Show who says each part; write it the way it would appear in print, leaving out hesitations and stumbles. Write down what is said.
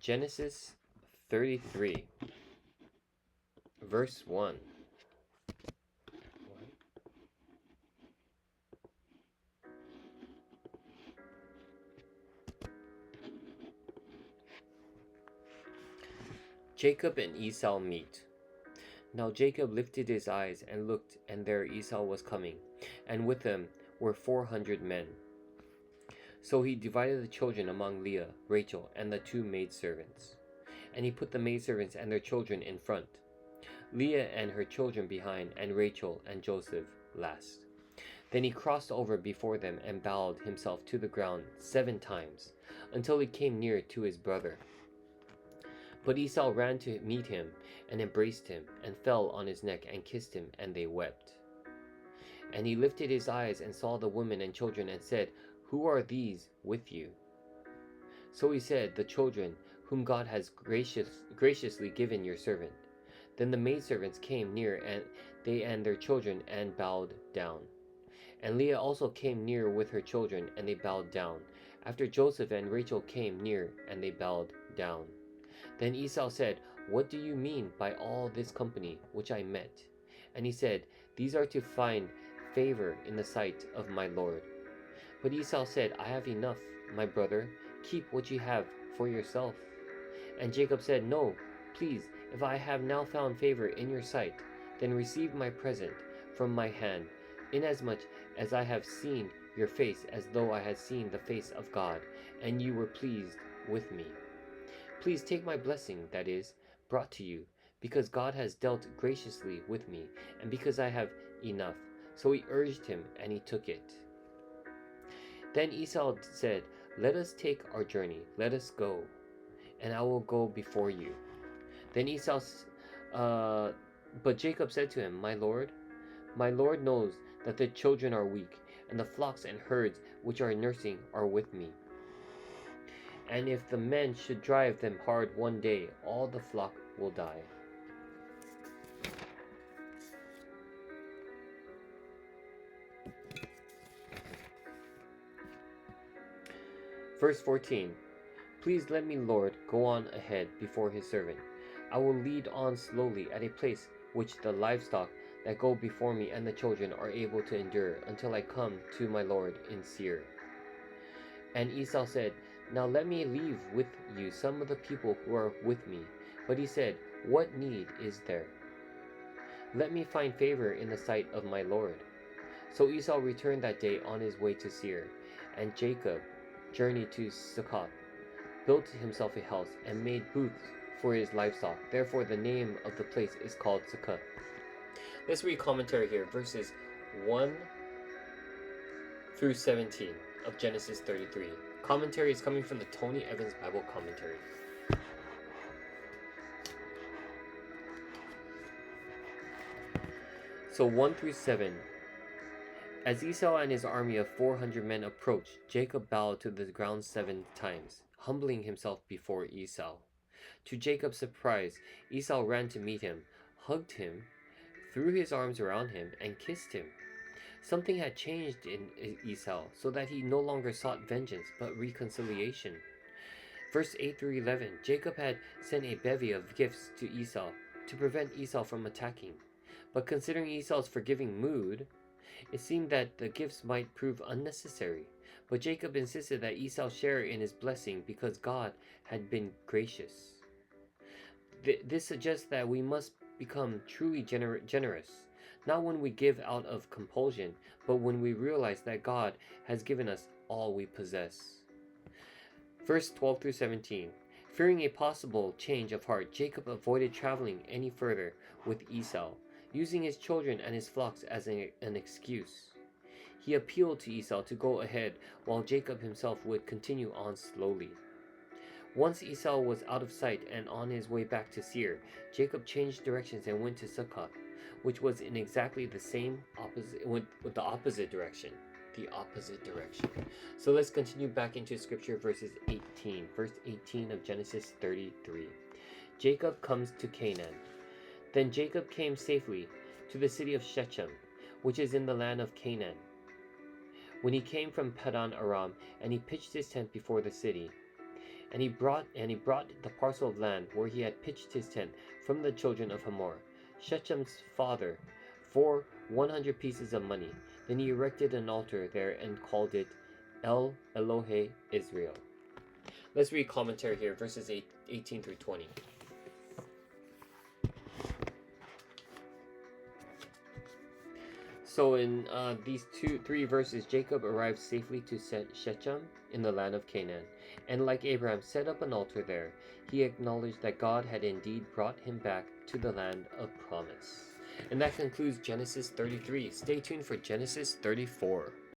Speaker 1: Genesis 33, verse 1. Jacob and Esau meet. Now Jacob lifted his eyes and looked, and there Esau was coming, and with him were 400 men. So he divided the children among Leah, Rachel, and the two maidservants. And he put the maidservants and their children in front, Leah and her children behind, and Rachel and Joseph last. Then he crossed over before them and bowed himself to the ground 7 times, until he came near to his brother. But Esau ran to meet him and embraced him, and fell on his neck and kissed him, and they wept. And he lifted his eyes and saw the women and children, and said, Who are these with you? So he said, The children whom God has graciously given your servant. Then the maidservants came near, and they and their children, and bowed down. And Leah also came near with her children, and they bowed down. After Joseph and Rachel came near, and they bowed down. Then Esau said, What do you mean by all this company which I met? And he said, These are to find favor in the sight of my Lord. But Esau said, I have enough, my brother. Keep what you have for yourself. And Jacob said, No, please, if I have now found favor in your sight, then receive my present from my hand, inasmuch as I have seen your face as though I had seen the face of God, and you were pleased with me. Please take my blessing, that is, brought to you, because God has dealt graciously with me, and because I have enough. So he urged him, and he took it. Then Esau said, Let us take our journey, let us go, and I will go before you. Then but Jacob said to him, My Lord knows that the children are weak, and the flocks and herds which are nursing are with me. And if the men should drive them hard one day, all the flock will die. Verse 14. Please let me, Lord, go on ahead before his servant. I will lead on slowly at a place which the livestock that go before me and the children are able to endure, until I come to my Lord in Seir. And Esau said, Now let me leave with you some of the people who are with me. But he said, What need is there? Let me find favor in the sight of my Lord. So Esau returned that day on his way to Seir, and Jacob journeyed to Succoth, built himself a house, and made booths for his livestock. Therefore the name of the place is called Succoth. Let's read commentary here, verses 1 through 17 of Genesis 33. Commentary is coming from the Tony Evans Bible Commentary. So 1 through 7. As Esau and his army of 400 men approached, Jacob bowed to the ground 7 times, humbling himself before Esau. To Jacob's surprise, Esau ran to meet him, hugged him, threw his arms around him, and kissed him. Something had changed in Esau, so that he no longer sought vengeance, but reconciliation. Verse 8 through 11, Jacob had sent a bevy of gifts to Esau to prevent Esau from attacking. But considering Esau's forgiving mood, it seemed that the gifts might prove unnecessary. But Jacob insisted that Esau share in his blessing because God had been gracious. This suggests that we must become truly generous, not when we give out of compulsion, but when we realize that God has given us all we possess. Verse 12 through 17. Fearing a possible change of heart, Jacob avoided traveling any further with Esau, using his children and his flocks as an excuse. He appealed to Esau to go ahead, while Jacob himself would continue on slowly. Once Esau was out of sight and on his way back to Seir, Jacob changed directions and went to Succoth, which was in exactly the same with the opposite direction. So let's continue back into scripture, verses 18. Verse 18 of Genesis 33. Jacob comes to Canaan. Then Jacob came safely to the city of Shechem, which is in the land of Canaan. When he came from Paddan Aram, and he pitched his tent before the city, And he brought the parcel of land where he had pitched his tent from the children of Hamor, Shechem's father, for 100 pieces of money. Then he erected an altar there and called it El Elohe Israel. Let's read commentary here, verses 18 through 20. So in these three verses, Jacob arrived safely to Shechem in the land of Canaan, and like Abraham set up an altar there. He acknowledged that God had indeed brought him back to the land of promise. And that concludes Genesis 33. Stay tuned for Genesis 34.